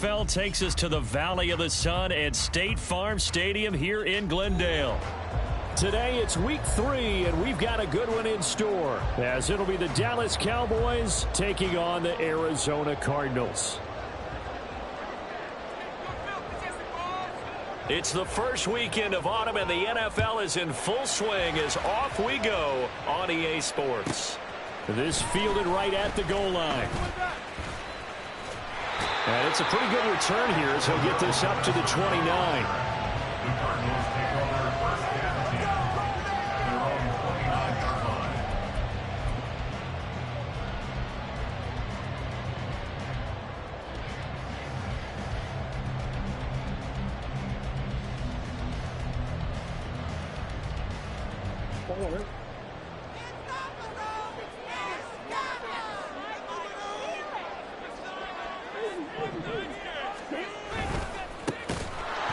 NFL takes us to the Valley of the Sun at State Farm Stadium here in Glendale. Today it's week 3, and we've got a good one in store, as it'll be the Dallas Cowboys taking on the Arizona Cardinals. It's the first weekend of autumn, and the NFL is in full swing as off we go on EA Sports. This fielded right at the goal line. And it's a pretty good return here as he'll get this up to the 29.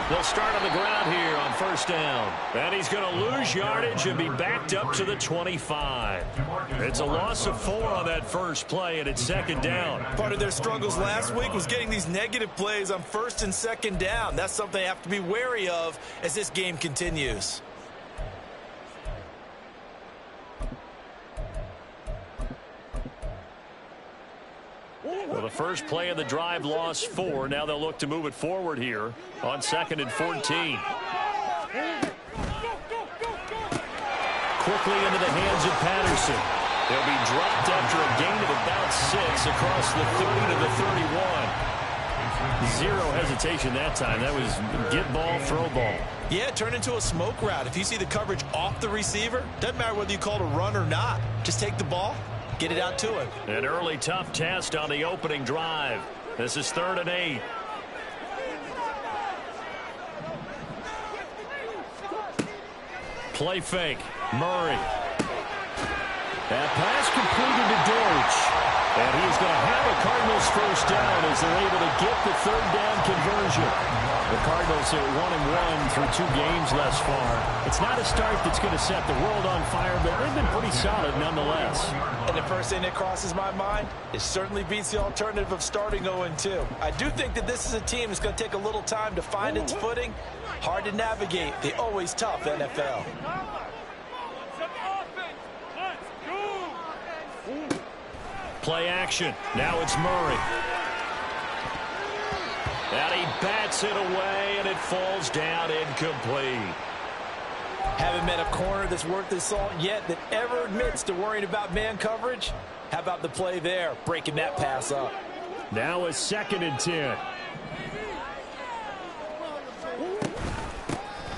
They'll start on the ground here on first down. And he's going to lose yardage and be backed up to the 25. It's a loss of 4 on that first play, and it's second down. Part of their struggles last week was getting these negative plays on first and second down. That's something they have to be wary of as this game continues. Well, the first play of the drive lost 4. Now they'll look to move it forward here on 2nd and 14. Quickly into the hands of Patterson. They'll be dropped after a gain of about 6 across the 30 to the 31. Zero hesitation that time. That was get ball, throw ball. Yeah, turn into a smoke route. If you see the coverage off the receiver, doesn't matter whether you call it a run or not. Just take the ball, get it out to him. An early tough test on the opening drive. This is 3rd and 8. Play fake. Murray. That pass completed to Dortch. And he's going to have a Cardinals first down as they're able to get the 3rd down conversion. The Cardinals are 1-1 through 2 games thus far. It's not a start that's going to set the world on fire, but they've been pretty solid nonetheless. And the first thing that crosses my mind, it certainly beats the alternative of starting 0-2. I do think that this is a team that's going to take a little time to find its footing. Hard to navigate the always tough NFL. Play action. Now it's Murray. And he bats it away, and it falls down incomplete. Haven't met a corner that's worth his salt yet that ever admits to worrying about man coverage. How about the play there, breaking that pass up? Now a 2nd and 10.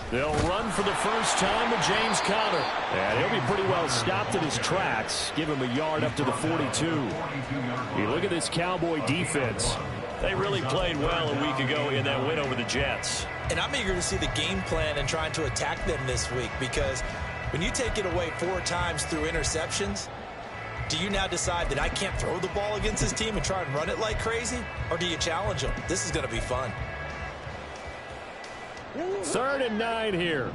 They'll run for the first time with James Conner. And he'll be pretty well stopped in his tracks. Give him a yard up to the 42. You look at this Cowboy defense. They really played well a week ago in that win over the Jets. And I'm eager to see the game plan and trying to attack them this week, because when you take it away 4 times through interceptions, do you now decide that I can't throw the ball against this team and try and run it like crazy? Or do you challenge them? This is going to be fun. 3rd and 9 here.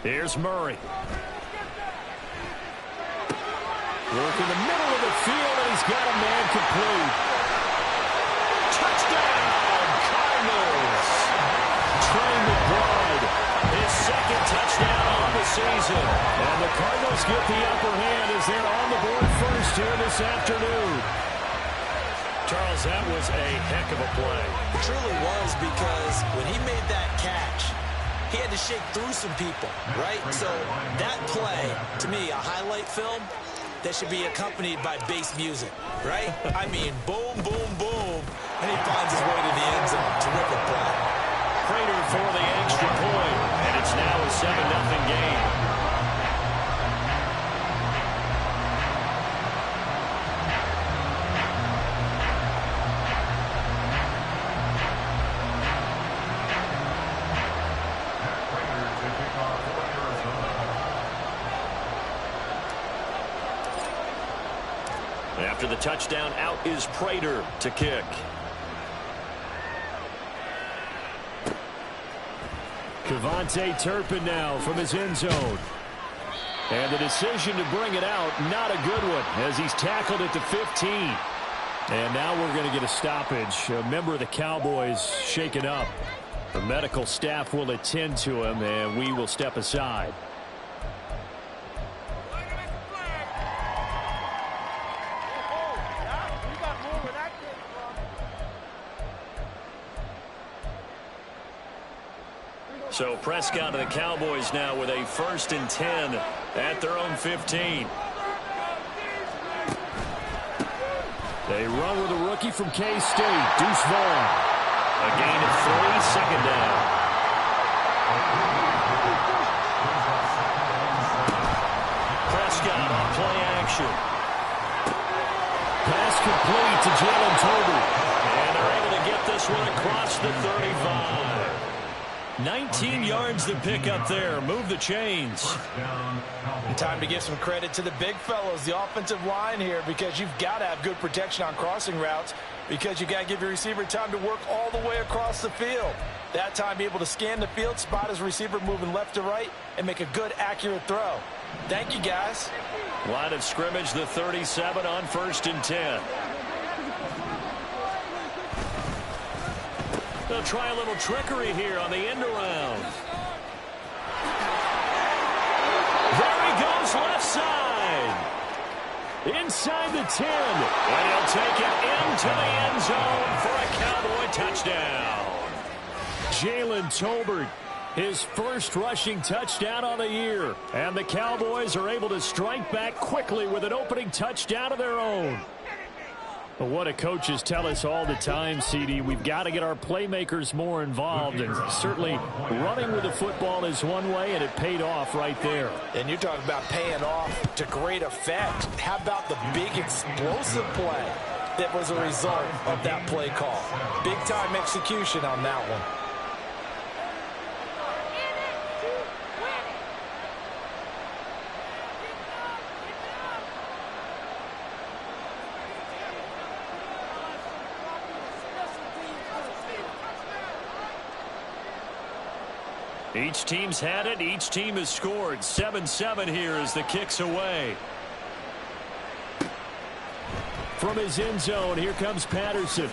Here's Murray. Work in the middle of the field, and he's got a man complete. Touchdown, Cardinals. Trey McBride, his 2nd touchdown on the season. And the Cardinals get the upper hand as they're on the board first here this afternoon. Charles, that was a heck of a play. It truly was, because when he made that catch, he had to shake through some people, right? So that play, to me, a highlight film that should be accompanied by bass music, right? I mean, boom, boom, boom, and he finds his way to the end zone. Terrific play. Prater for the extra point, and it's now a 7-0 game. After the touchdown, out is Prater to kick. Devontae Turpin now from his end zone. And the decision to bring it out, not a good one, as he's tackled at the 15. And now we're going to get a stoppage. A member of the Cowboys shaken up. The medical staff will attend to him, and we will step aside. So Prescott and the Cowboys now with a 1st and 10 at their own 15. They run with a rookie from K-State, Deuce Vaughn. A gain of 3, 2nd down. Prescott on play action. Pass complete to Jalen Tolbert. And they're able to get this one across the 35. 19 yards to pick up there. Move the chains. And time to give some credit to the big fellows, the offensive line here, because you've got to have good protection on crossing routes, because you've got to give your receiver time to work all the way across the field. That time be able to scan the field, spot his receiver moving left to right, and make a good, accurate throw. Thank you, guys. Line of scrimmage, the 37 on 1st and 10. They'll try a little trickery here on the end around. There he goes, left side. Inside the 10. And he'll take it into the end zone for a Cowboy touchdown. Jalen Tolbert, his 1st rushing touchdown on the year. And the Cowboys are able to strike back quickly with an opening touchdown of their own. But what do coaches tell us all the time, CD? We've got to get our playmakers more involved, and certainly running with the football is one way, and it paid off right there. And you're talking about paying off to great effect. How about the big explosive play that was a result of that play call? Big-time execution on that one. Each team's had it. Each team has scored. 7-7 here as the kick's away. From his end zone, here comes Patterson.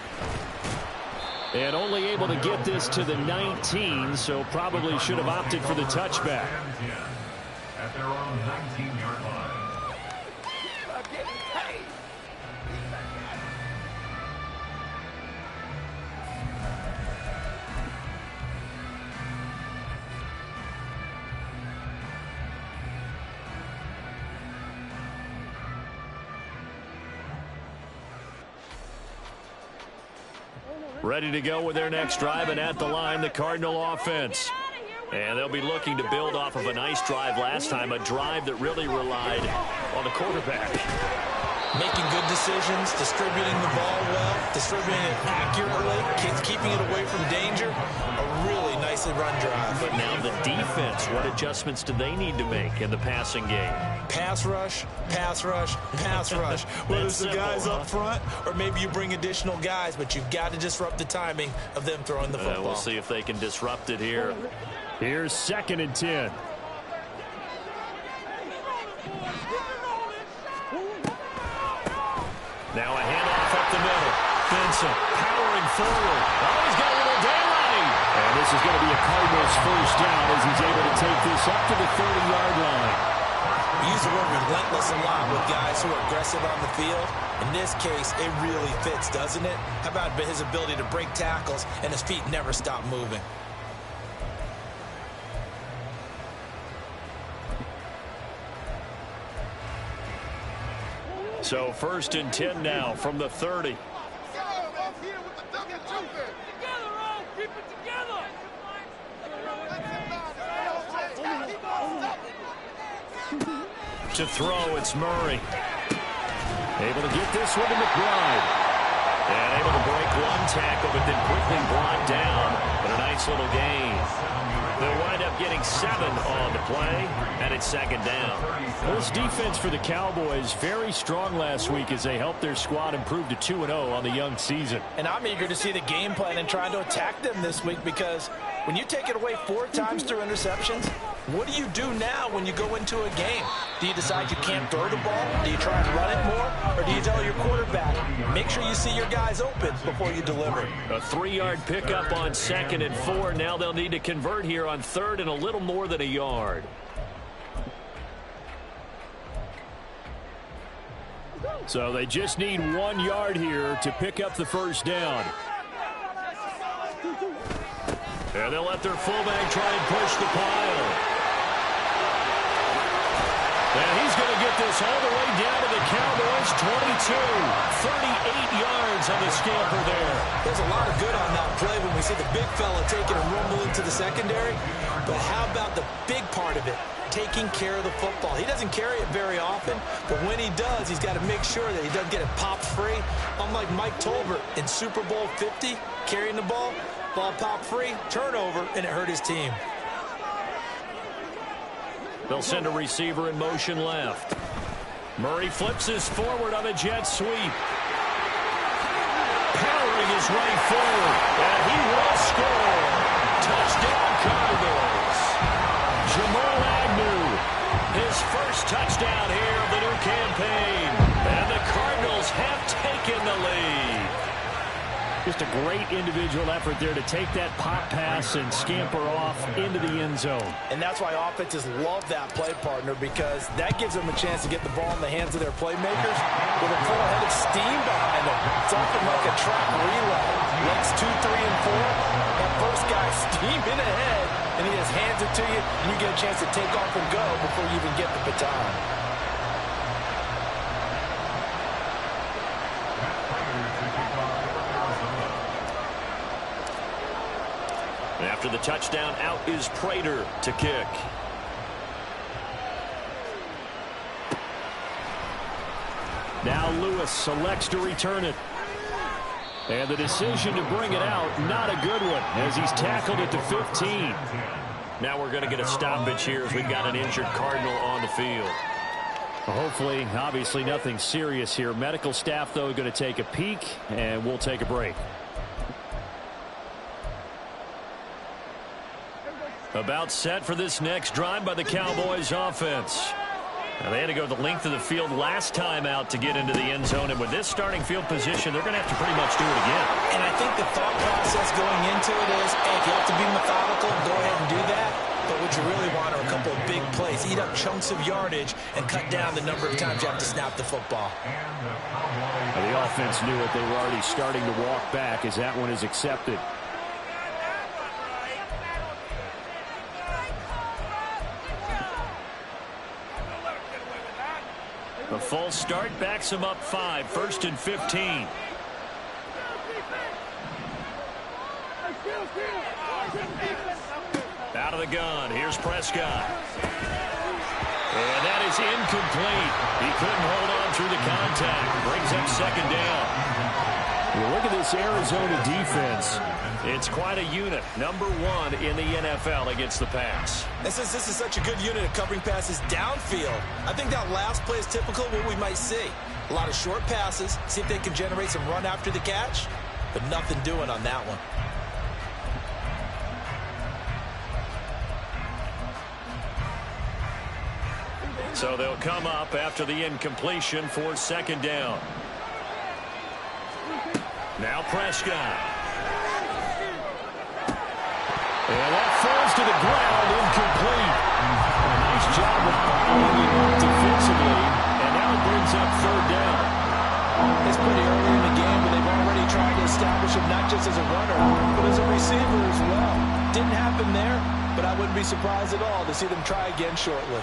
And only able to get this to the 19, so probably should have opted for the touchback. At their own 19-yard line. Ready to go with their next drive, and at the line, the Cardinal offense. And they'll be looking to build off of a nice drive last time, a drive that really relied on the quarterback. Making good decisions, distributing the ball well, distributing it accurately, keeping it away from danger. A really nicely run drive. But now the defense, what adjustments do they need to make in the passing game? Pass rush, pass rush, pass rush. Whether it's the guys up front or maybe you bring additional guys, but you've got to disrupt the timing of them throwing the football. We'll see if they can disrupt it here. Here's 2nd and 10. Now a handoff up the middle. Benson powering forward. Oh, he's got a little daylight. And this is going to be a Cardinals 1st down as he's able to take this up to the 30-yard line. We use the word relentless a lot with guys who are aggressive on the field. In this case, it really fits, doesn't it? How about his ability to break tackles and his feet never stop moving? So 1st and 10 now from the 30. To throw, it's Murray. Able to get this one to McBride. And able to break one tackle, but then quickly brought down. But a nice little gain. They'll wind up getting 7 on the play, and it's 2nd down. Well, this defense for the Cowboys, very strong last week as they helped their squad improve to 2-0 on the young season. And I'm eager to see the game plan and trying to attack them this week, because When you take it away 4 times through interceptions, what do you do now when you go into a game? Do you decide you can't throw the ball? Do you try and run it more? Or do you tell your quarterback, make sure you see your guys open before you deliver? A 3-yard pickup on 2nd and 4. Now they'll need to convert here on 3rd and a little more than a yard. So they just need 1 yard here to pick up the first down. And they'll let their fullback try and push the pile. And he's going to get this all the way down to the Cowboys' 22. 38 yards on the scamper there. There's a lot of good on that play when we see the big fella taking a rumble into the secondary. But how about the big part of it? Taking care of the football. He doesn't carry it very often, but when he does, he's got to make sure that he doesn't get it popped free. Unlike Mike Tolbert in Super Bowl 50, carrying the ball popped free, turnover, and it hurt his team. They'll send a receiver in motion left. Murray flips his forward on a jet sweep. Powering his right forward, and he will score. Touchdown, Cardinals. Jamal Agnew, his first touchdown here of the new campaign. And the Cardinals have taken the lead. Just a great individual effort there to take that pop pass and scamper off into the end zone. And that's why offenses love that play, partner, because that gives them a chance to get the ball in the hands of their playmakers with a full head of steam behind them. It's often like a track relay. Legs 2, 3, and 4. That first guy steaming ahead, and he just hands it to you, and you get a chance to take off and go before you even get the baton. After the touchdown, out is Prater to kick. Now Lewis selects to return it. And the decision to bring it out, not a good one, as he's tackled at the 15. Now we're going to get a stoppage here as we've got an injured Cardinal on the field. Well, hopefully, obviously nothing serious here. Medical staff, though, going to take a peek, and we'll take a break. About set for this next drive by the Cowboys offense. Now, they had to go the length of the field last time out to get into the end zone, and with this starting field position, they're going to have to pretty much do it again. And I think the thought process going into it is, hey, if you have to be methodical, go ahead and do that. But what you really want are a couple of big plays. Eat up chunks of yardage and cut down the number of times you have to snap the football. Now, the offense knew it. They were already starting to walk back as that one is accepted. The false start backs him up 5, 1st and 15. Out of the gun, here's Prescott. And that is incomplete. He couldn't hold on through the contact. Brings up 2nd down. Well, look at this Arizona defense. It's quite a unit. Number 1 in the NFL against the pass. And since this is such a good unit of covering passes downfield, I think that last play is typical of what we might see. A lot of short passes, see if they can generate some run after the catch, but nothing doing on that one. So they'll come up after the incompletion for 2nd down. Now Prescott. And that falls to the ground, incomplete. A nice job of following defensively, and now it brings up 3rd down. It's pretty early in the game, but they've already tried to establish him not just as a runner, but as a receiver as well. Didn't happen there, but I wouldn't be surprised at all to see them try again shortly.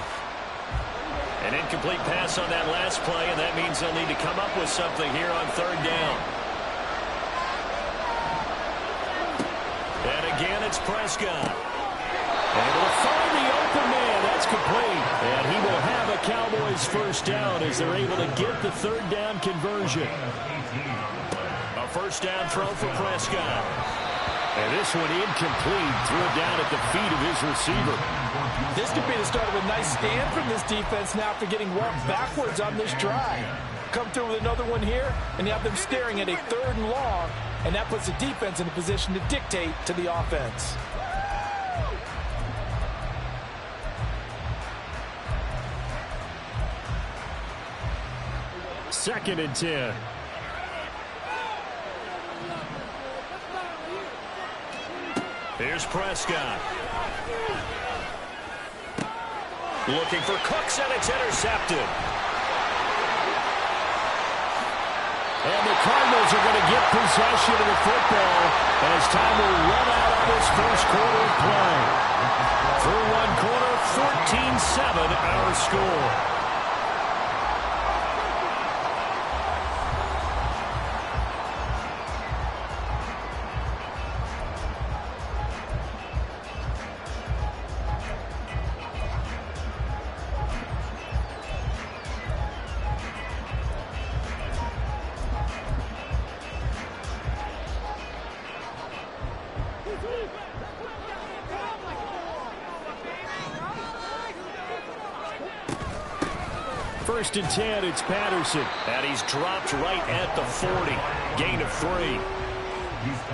An incomplete pass on that last play, and that means they'll need to come up with something here on 3rd down. And again, it's Prescott. And will find the open man. That's complete. And he will have a Cowboys 1st down as they're able to get the 3rd down conversion. A 1st down throw for Prescott. And this one incomplete. Threw it down at the feet of his receiver. This could be the start of a nice stand from this defense now after getting walked backwards on this drive. Come through with another one here, and you have them staring at a 3rd and long, and that puts the defense in a position to dictate to the offense. 2nd and 10. Here's Prescott. Looking for Cooks, and it's intercepted. And the Cardinals are going to get possession of the football as time will run out on this first quarter of play. Through one quarter, 14-7 our score. First and 10, it's Patterson. And he's dropped right at the 40. Gain of 3.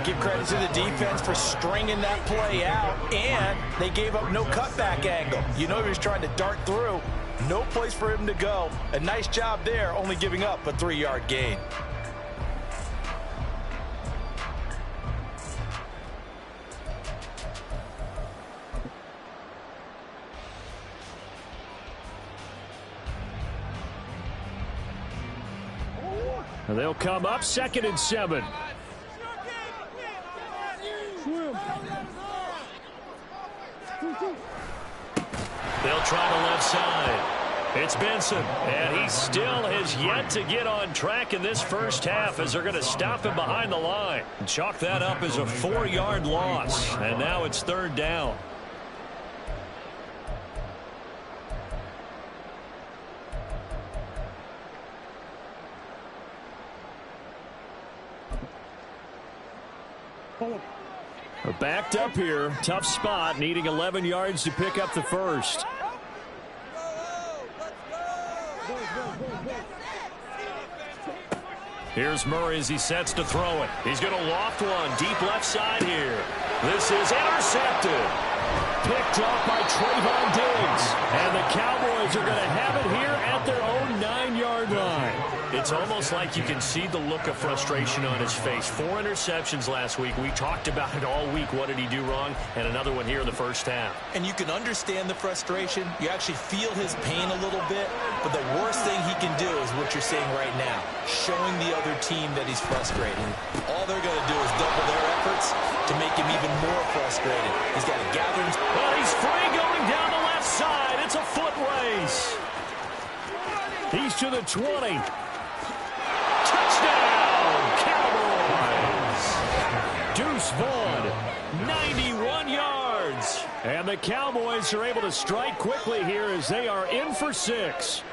Give credit to the defense for stringing that play out, and they gave up no cutback angle. You know he was trying to dart through. No place for him to go. A nice job there, only giving up a 3-yard gain. They'll come up 2nd and 7. They'll try the left side. It's Benson, and he still has yet to get on track in this first half as they're going to stop him behind the line. Chalk that up as a 4-yard loss, and now it's 3rd down. Backed up here. Tough spot. Needing 11 yards to pick up the first. Here's Murray as he sets to throw it. He's going to loft one. Deep left side here. This is intercepted. Picked up by Trayvon Diggs. And the Cowboys are going to have it here at their own 9-yard line. It's almost like you can see the look of frustration on his face. 4 interceptions last week. We talked about it all week. What did he do wrong? And another one here in the first half. And you can understand the frustration. You actually feel his pain a little bit. But the worst thing he can do is what you're seeing right now, showing the other team that he's frustrated. All they're going to do is double their efforts to make him even more frustrated. He's got to gather him. Well, he's free going down the left side. It's a foot race. He's to the 20. Touchdown, Cowboys. Deuce Vaughn, 91 yards. And the Cowboys are able to strike quickly here as they are in for 6.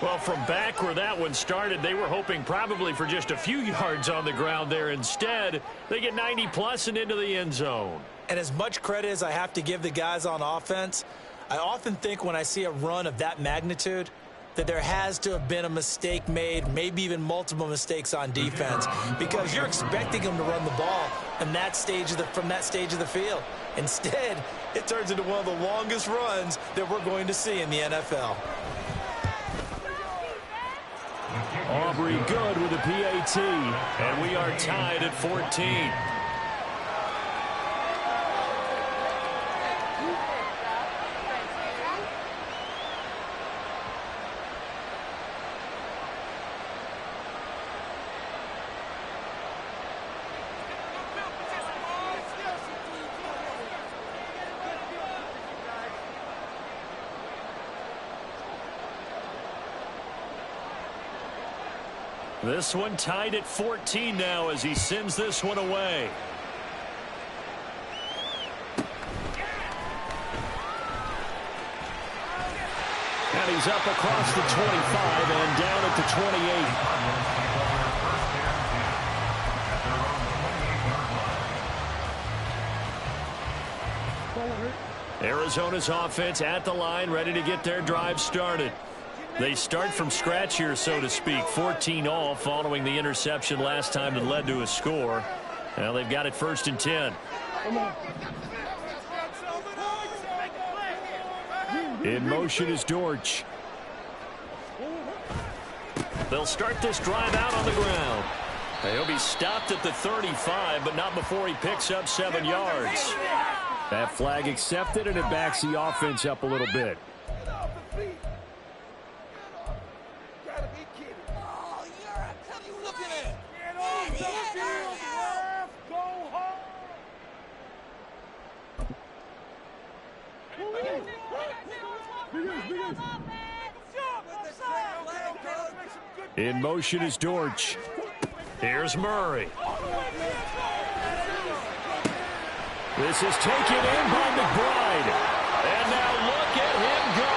Well, from back where that one started, they were hoping probably for just a few yards on the ground there. Instead, they get 90-plus and into the end zone. And as much credit as I have to give the guys on offense, I often think when I see a run of that magnitude that there has to have been a mistake made, maybe even multiple mistakes on defense, because you're expecting them to run the ball in that stage of from that stage of the field. Instead, it turns into one of the longest runs that we're going to see in the NFL. Aubrey good with a PAT, and we are tied at 14. This one tied at 14 now as he sends this one away. And he's up across the 25 and down at the 28. Arizona's offense at the line, ready to get their drive started. They start from scratch here, so to speak. 14 all following the interception last time that led to a score. Now they've got it 1st and 10. In motion is Dortch. They'll start this drive out on the ground. He'll be stopped at the 35, but not before he picks up 7 yards. That flag accepted, and it backs the offense up a little bit. In motion is Dortch. Here's Murray. This is taken in by McBride. And now look at him go.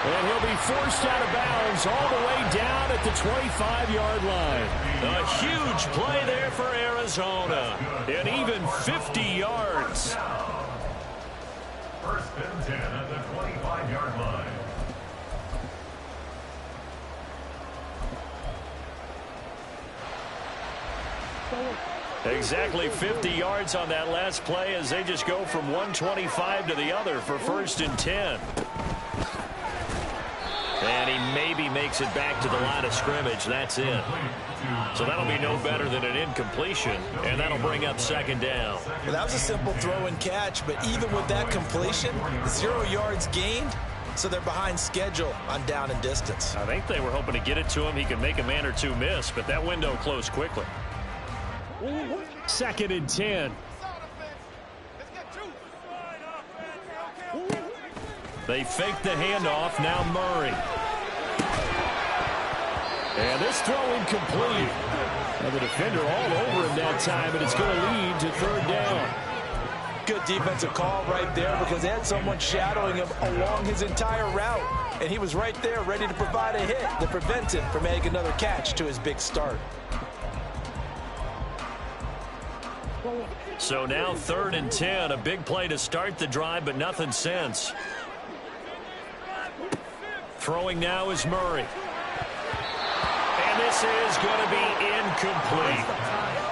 And he'll be forced out of bounds all the way down at the 25-yard line. A huge play there for Arizona. And even 50 yards. First and 10 at the 25-yard line. Exactly 50 yards on that last play as they just go from 125 to the other for first and 10. And he maybe makes it back to the line of scrimmage. That's it. So that'll be no better than an incompletion, and that'll bring up second down. Well, that was a simple throw and catch, but even with that completion, 0 yards gained, so they're behind schedule on down and distance. I think they were hoping to get it to him. He could make a man or two miss, but that window closed quickly. Second and 10. They fake the handoff. Now Murray. And this throw incomplete. Now the defender all over him that time, and it's going to lead to third down. Good defensive call right there because they had someone shadowing him along his entire route. And he was right there ready to provide a hit to prevent him from making another catch to his big start. So now third and 10. A big play to start the drive, but nothing since. Throwing now is Murray. And this is going to be incomplete.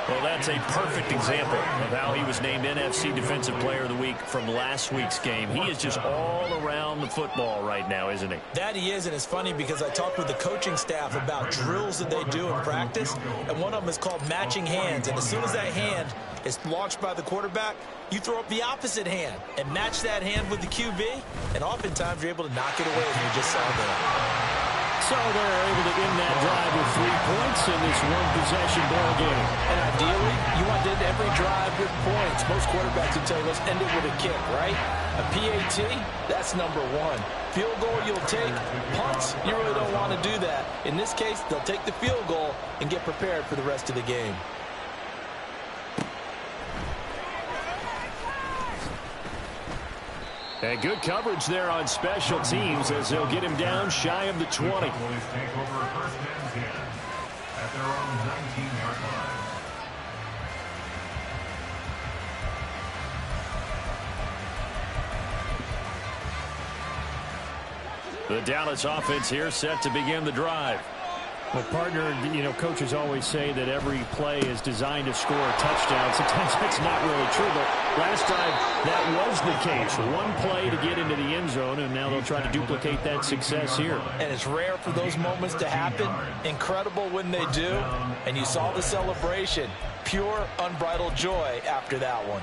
Well, that's a perfect example of how he was named NFC Defensive Player of the Week from last week's game. He is just all around the football right now, isn't he? That he is, and it's funny because I talked with the coaching staff about drills that they do in practice, and one of them is called matching hands. And as soon as that hand is launched by the quarterback, you throw up the opposite hand and match that hand with the QB, and oftentimes you're able to knock it away, as we just saw there. So they're able to end that drive with 3 points in this one-possession ball game. And ideally, you want to end every drive with points. Most quarterbacks will tell you, let's end it with a kick, right? A PAT, that's number 1. Field goal you'll take. Punts, you really don't want to do that. In this case, they'll take the field goal and get prepared for the rest of the game. And good coverage there on special teams as they'll get him down shy of the 20. Boys take over first and 10 at their own 19-yard line. The Dallas offense here set to begin the drive. Well, partner, you know, coaches always say that every play is designed to score a touchdown. Sometimes that's not really true, but last time that was the case. One play to get into the end zone, and now they'll try to duplicate that success here. And it's rare for those moments to happen. Incredible when they do. And you saw the celebration. Pure, unbridled joy after that one.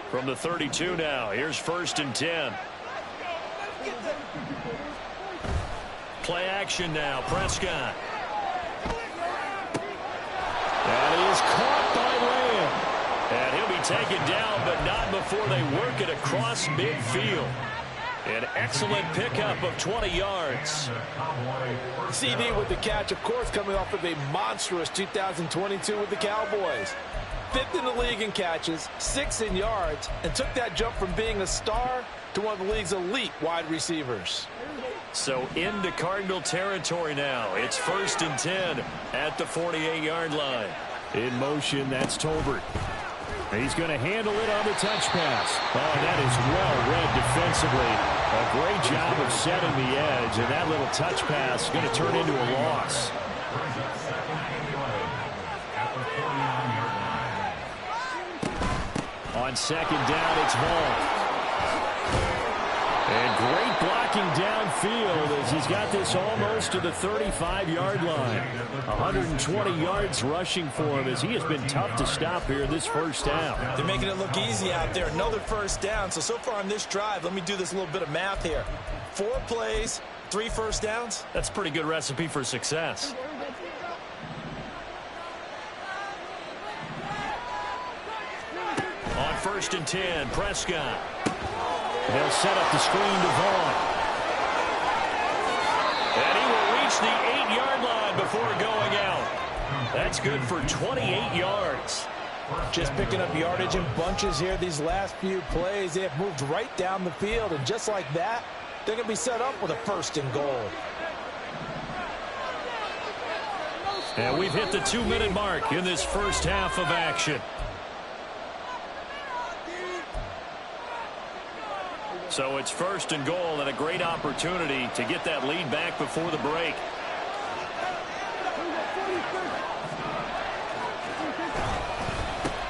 From the 32 now, here's first and 10. Play action now, Prescott. And he is caught by Lamb. And he'll be taken down, but not before they work it across midfield. An excellent pickup of 20 yards. CD with the catch, of course, coming off of a monstrous 2022 with the Cowboys. 5th in the league in catches, 6th in yards, and took that jump from being a star to one of the league's elite wide receivers. So into Cardinal territory now. It's first and 10 at the 48-yard line. In motion, that's Tolbert. He's going to handle it on the touch pass. Oh, that is well read defensively. A great job of setting the edge, and that little touch pass is going to turn into a loss. On second down, it's Vaughn. And great blocking downfield as he's got this almost to the 35-yard line. 120 yards rushing for him as he has been tough to stop here this first half. They're making it look easy out there. Another first down. So far on this drive, let me do this little bit of math here. 4 plays, 3 first downs. That's a pretty good recipe for success. On 1st and 10, Prescott. They'll set up the screen to Vaughn. And he will reach the 8-yard line before going out. That's good for 28 yards. Just picking up yardage in bunches here these last few plays. They have moved right down the field, and just like that, they're going to be set up with a 1st and goal. And we've hit the 2-minute mark in this first half of action. So it's 1st and goal and a great opportunity to get that lead back before the break.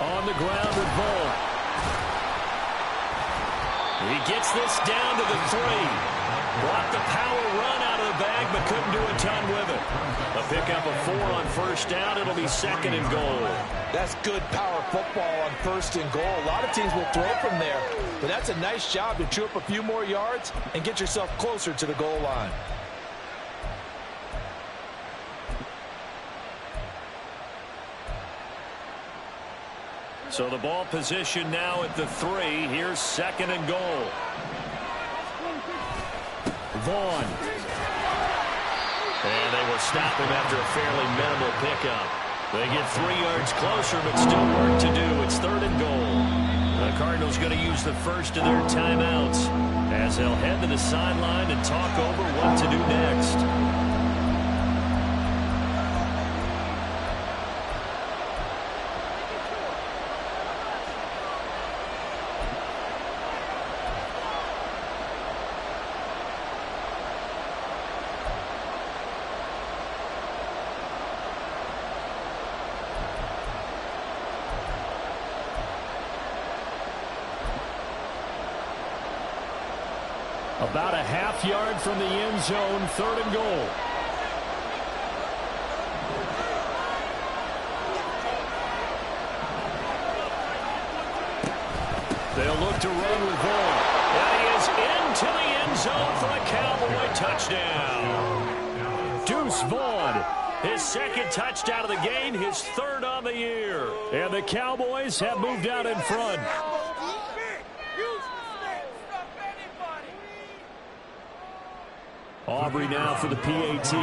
On the ground with Vaughn. He gets this down to the 3. Brought the power run out of the bag, but couldn't do a ton with it. A pickup of 4 on 1st down. It'll be 2nd and goal. That's good power football on 1st and goal. A lot of teams will throw from there, but that's a nice job to chew up a few more yards and get yourself closer to the goal line. So the ball position now at the 3. Here's 2nd and goal. Vaughn. And they will stop him after a fairly minimal pickup. They get 3 yards closer, but still work to do. It's 3rd and goal. The Cardinals going to use the first of their timeouts as they'll head to the sideline and talk over what to do next. About a half yard from the end zone, 3rd and goal. They'll look to run with Vaughn. And he is into the end zone for a Cowboy touchdown. Deuce Vaughn, his 2nd touchdown of the game, his 3rd on the year. And the Cowboys have moved out in front. Aubrey now for the PAT.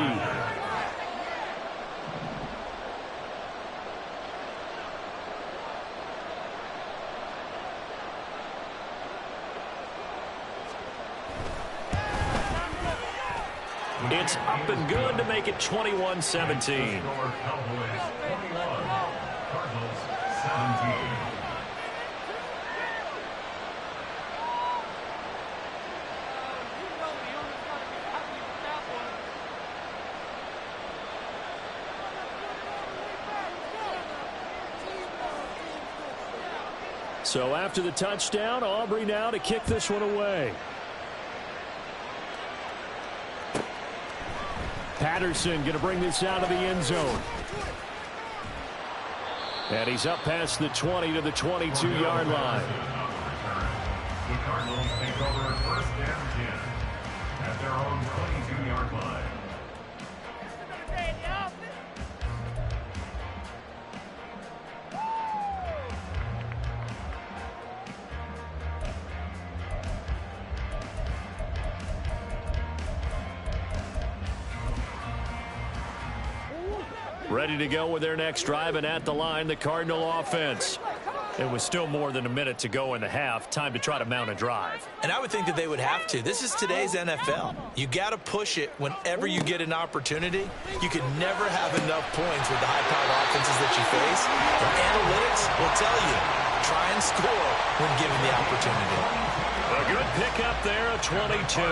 It's up and good to make it 21-17. Cowboys 21, Cardinals 17. So after the touchdown, Aubrey now to kick this one away. Patterson going to bring this out of the end zone. And he's up past the 20 to the 22-yard line. The Cardinals take over 1st and 10 at their own 22-yard line. Ready to go with their next drive, and at the line, the Cardinal offense. It was still more than a minute to go in the half. Time to try to mount a drive. And I would think that they would have to. This is today's NFL. You got to push it whenever you get an opportunity. You can never have enough points with the high-powered offenses that you face. And analytics will tell you, try and score when given the opportunity. A good pickup there, a 22.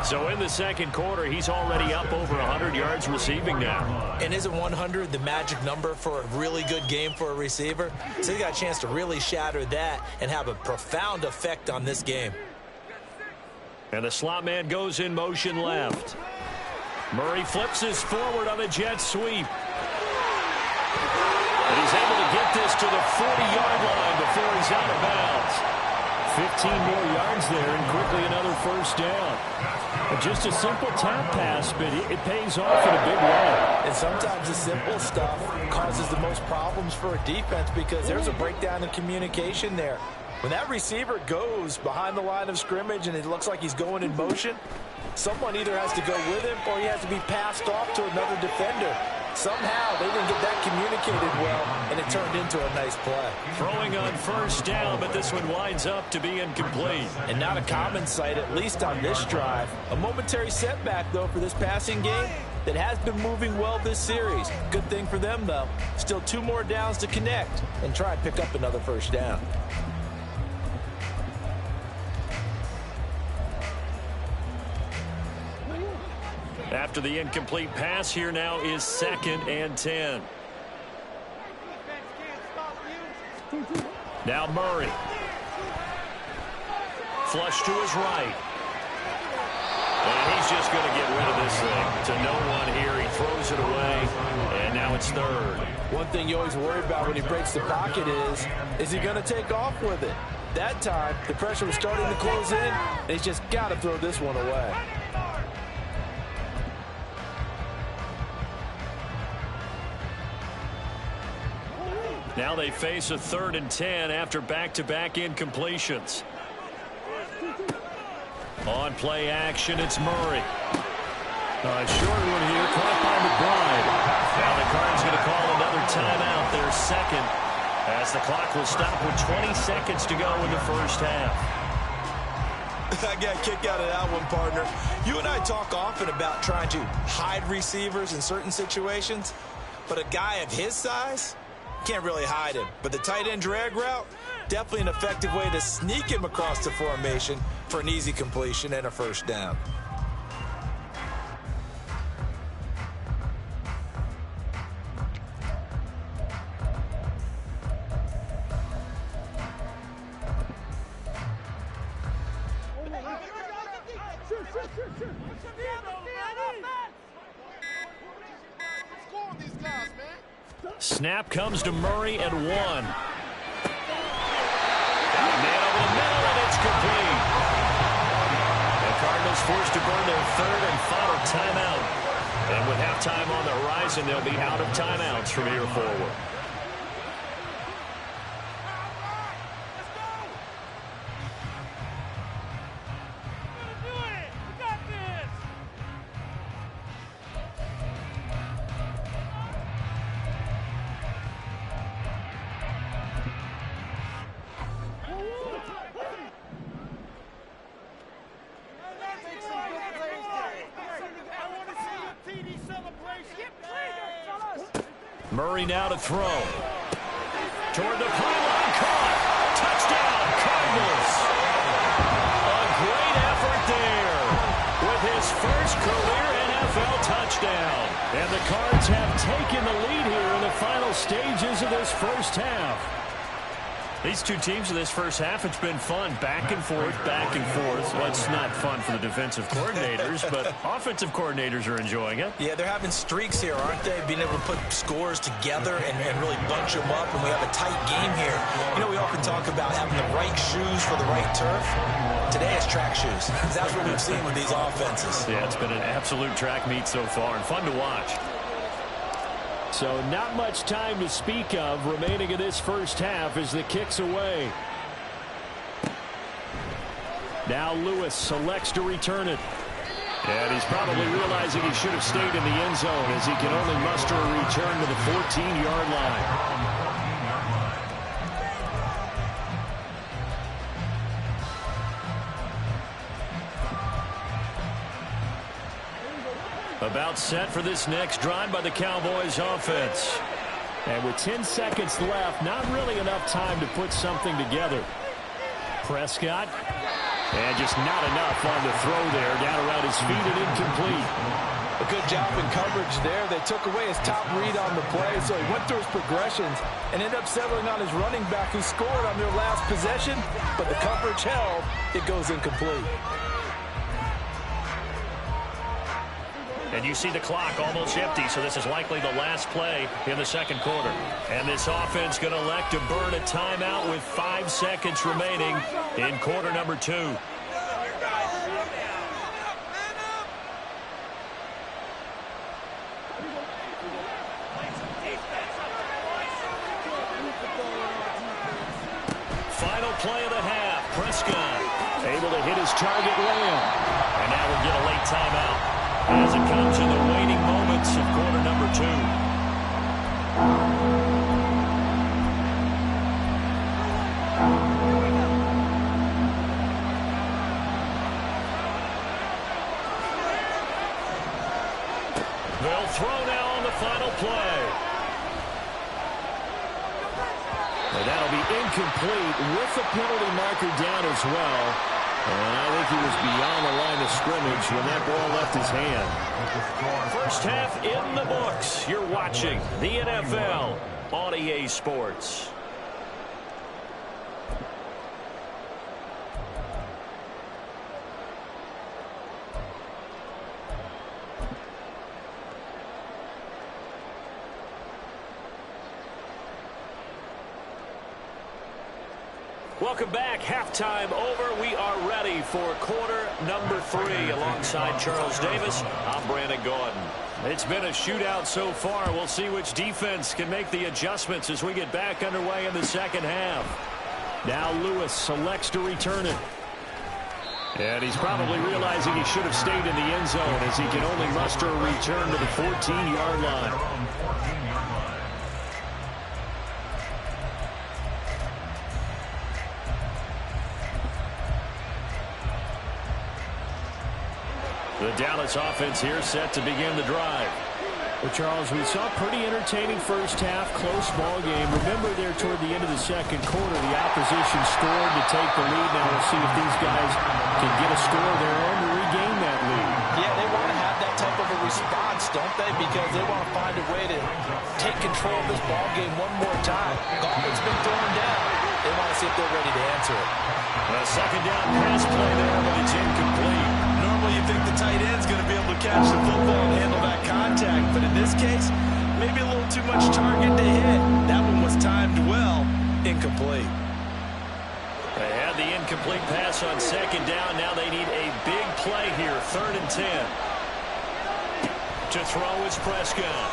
So in the second quarter, he's already up over 100 yards receiving now. And isn't 100 the magic number for a really good game for a receiver? So he got a chance to really shatter that and have a profound effect on this game. And the slot man goes in motion left. Murray flips his forward on a jet sweep. And he's able to get this to the 40-yard line before he's out of bounds. 15 more yards there and quickly another first down. And just a simple tap pass, but it pays off in a big way. And sometimes the simple stuff causes the most problems for a defense because there's a breakdown in communication there. When that receiver goes behind the line of scrimmage and it looks like he's going in motion, someone either has to go with him or he has to be passed off to another defender. Somehow they didn't get that communicated well, and it turned into a nice play. Throwing on first down, but this one winds up to be incomplete. And not a common sight, at least on this drive. A momentary setback, though, for this passing game that has been moving well this series. Good thing for them, though. Still 2 more downs to connect and try and pick up another first down. After the incomplete pass, here now is 2nd and 10. Now Murray. Flush to his right. And he's just going to get rid of this thing. To no one here. He throws it away. And now it's 3rd. One thing you always worry about when he breaks the pocket is he going to take off with it? That time, the pressure was starting to close in, and he's just got to throw this one away. Now they face a 3rd and 10 after back-to-back incompletions. On play action, it's Murray. Short one here, caught by McBride. Now the Cards going to call another timeout, their 2nd, as the clock will stop with 20 seconds to go in the first half. I got a kick out of that one, partner. You and I talk often about trying to hide receivers in certain situations, but a guy of his size can't really hide him. But the tight end drag route, definitely an effective way to sneak him across the formation for an easy completion and a first down. Snap comes to Murray at 1. Man over the middle, and it's complete. The Cardinals forced to burn their 3rd and final timeout. And with halftime on the horizon, they'll be out of timeouts from here forward. Murray now to throw. Toward the pylon, caught. Touchdown, Cardinals. A great effort there with his first career NFL touchdown. And the Cards have taken the lead here in the final stages of this first half. These two teams in this first half, it's been fun. Back and forth, back and forth. Well, it's not fun for the defensive coordinators, but offensive coordinators are enjoying it. Yeah, they're having streaks here, aren't they? Being able to put scores together and really bunch them up, and we have a tight game here. You know, we often talk about having the right shoes for the right turf. Today it's track shoes. That's what we've seen with these offenses. Yeah, it's been an absolute track meet so far, and fun to watch. So not much time to speak of remaining in this first half as the kick's away. Now Lewis selects to return it. And he's probably realizing he should have stayed in the end zone as he can only muster a return to the 14-yard line. About set for this next drive by the Cowboys offense. And with 10 seconds left, not really enough time to put something together. Prescott And just not enough on the throw there. Down around his feet and incomplete. A good job in coverage there. They took away his top read on the play, so he went through his progressions and ended up settling on his running back who scored on their last possession, but the coverage held. It goes incomplete. And you see the clock almost empty, so this is likely the last play in the second quarter. And this offense going to elect to burn a timeout with 5 seconds remaining in quarter number 2. Final play of the half. Prescott able to hit his target Lamb. And now we'll get a late timeout as it comes in the waning moments of quarter number 2. They'll throw now on the final play. And that'll be incomplete with the penalty marker down as well. And I think he was beyond the line of scrimmage when that ball left his hand. First half in the books. You're watching the NFL on EA Sports. Welcome back. Halftime over. We are ready for quarter number 3. Alongside Charles Davis, I'm Brandon Gordon. It's been a shootout so far. We'll see which defense can make the adjustments as we get back underway in the second half. Now Lewis selects to return it. And he's probably realizing he should have stayed in the end zone as he can only muster a return to the 14-yard line. The Dallas offense here set to begin the drive. Well, Charles, we saw a pretty entertaining first half, close ball game. Remember there toward the end of the second quarter, the opposition scored to take the lead. Now we'll see if these guys can get a score of their own to regain that lead. Yeah, they want to have that type of a response, don't they? Because they want to find a way to take control of this ball game one more time. Gauntlet's been thrown down. They want to see if they're ready to answer it. A second down pass play there, but it's incomplete. Normally you think the tight end's going to be able to catch the football and handle that contact, but in this case, maybe a little too much target to hit. That one was timed well. Incomplete. They had the incomplete pass on second down. Now they need a big play here, 3rd and 10. To throw is Prescott.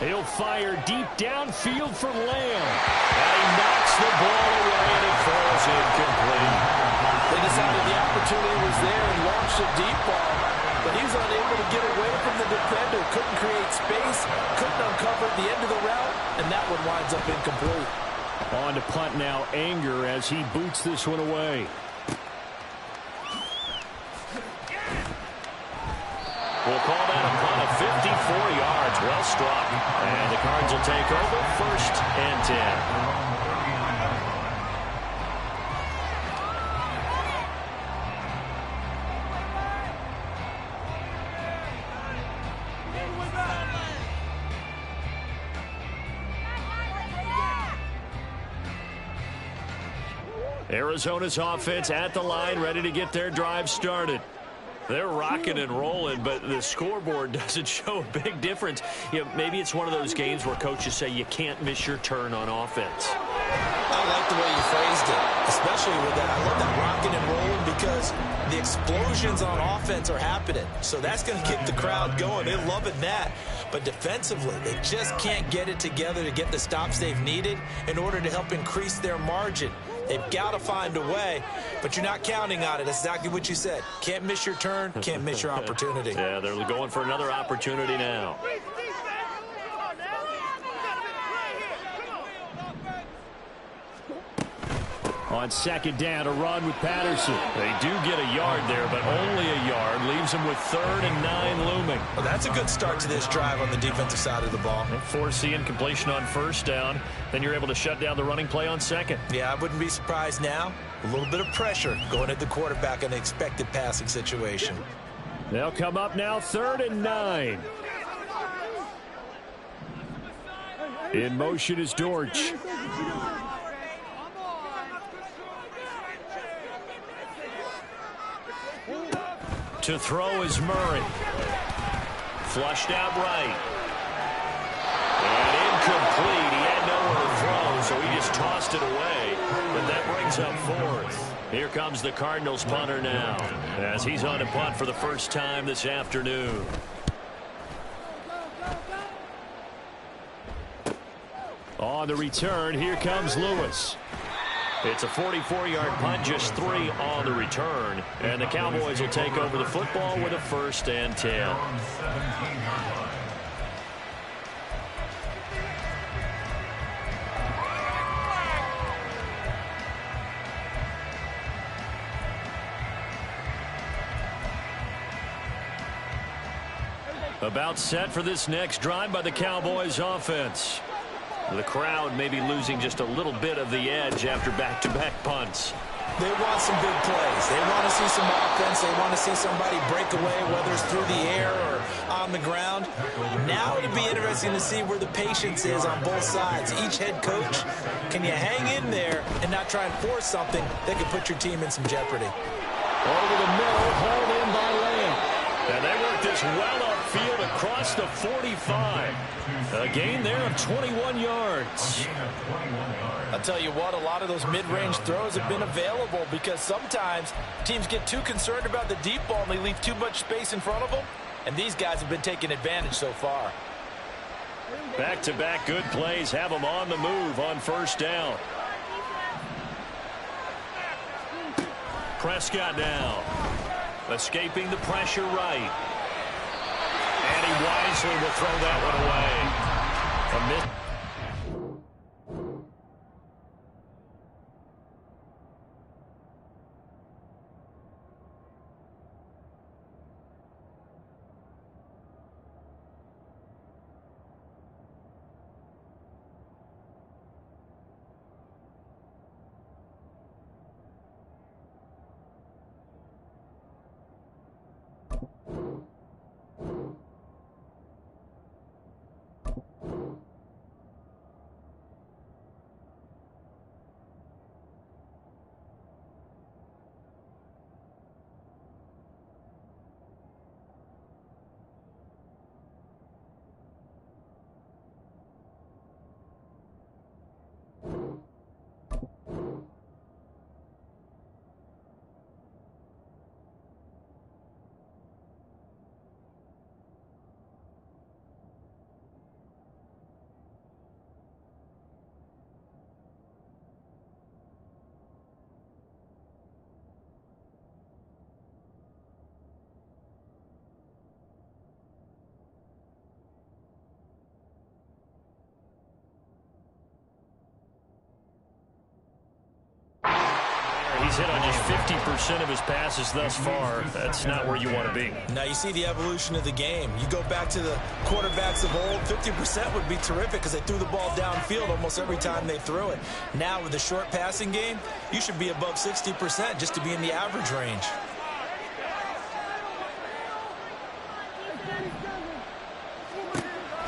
He'll fire deep downfield for Lamb. And he knocks the ball away, and it falls incomplete. They decided the opportunity was there and launched a deep ball, but he was unable to get away from the defender. Couldn't create space, couldn't uncover the end of the route, and that one winds up incomplete. On to punt now, Anger, as he boots this one away. We'll call that a punt of 54 yards. Well struck. And the Cards will take over, 1st and 10. Arizona's offense at the line, ready to get their drive started. They're rocking and rolling, but the scoreboard doesn't show a big difference. You know, maybe it's one of those games where coaches say you can't miss your turn on offense. I like the way you phrased it, especially with that. I love that rocking and rolling because the explosions on offense are happening. So that's going to get the crowd going. They're loving that. But defensively, they just can't get it together to get the stops they've needed in order to help increase their margin. They've got to find a way, but you're not counting on it. That's exactly what you said. Can't miss your turn, can't miss your opportunity. Yeah, they're going for another opportunity now. On second down, a run with Patterson. They do get a yard there, but only a yard. Leaves them with 3rd and 9 looming. Well, that's a good start to this drive on the defensive side of the ball. Forcing completion on first down. Then you're able to shut down the running play on second. Yeah, I wouldn't be surprised now. A little bit of pressure going at the quarterback in an expected passing situation. They'll come up now 3rd and 9. In motion is Dortch. To throw is Murray. Flushed out right. And incomplete. He had nowhere to throw, so he just tossed it away. But that brings up 4th. Here comes the Cardinals punter now, as he's on to punt for the first time this afternoon. On the return, here comes Lewis. It's a 44-yard punt, just 3 on the return. And the Cowboys will take over the football with a 1st and 10. About set for this next drive by the Cowboys offense. The crowd may be losing just a little bit of the edge after back-to-back punts. They want some big plays. They want to see some offense. They want to see somebody break away, whether it's through the air or on the ground. Now it'll be interesting to see where the patience is on both sides. Each head coach, can you hang in there and not try and force something that could put your team in some jeopardy? Over the middle, hauled in by Lamb. And they work this well upfield across the 45. A gain there of 21 yards. I'll tell you what, a lot of those mid-range throws have been available because sometimes teams get too concerned about the deep ball and they leave too much space in front of them. And these guys have been taking advantage so far. Back-to-back good plays have them on the move on first down. Prescott now. Escaping the pressure right. And he wisely will throw that one away. A miss. He's hit on just 50% of his passes thus far. That's not where you want to be. Now you see the evolution of the game. You go back to the quarterbacks of old, 50% would be terrific because they threw the ball downfield almost every time they threw it. Now with the short passing game, you should be above 60% just to be in the average range.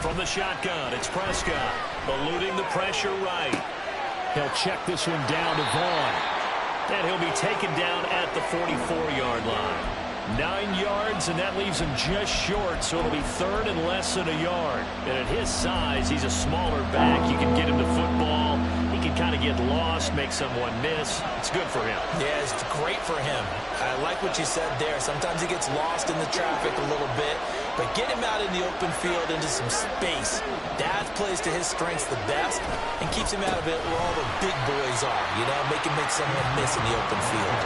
From the shotgun, it's Prescott. Eluding the pressure right. He'll check this one down to Vaughn. And he'll be taken down at the 44-yard line. 9 yards, and that leaves him just short, so it'll be third and less than a yard. And at his size, he's a smaller back. You can get him the football. He can kind of get lost, make someone miss. It's good for him. Yeah, it's great for him. I like what you said there. Sometimes he gets lost in the traffic a little bit, but get him out in the open field into some space. That plays to his strengths the best and keeps him out of it where all the big boys are. You know, make someone miss in the open field.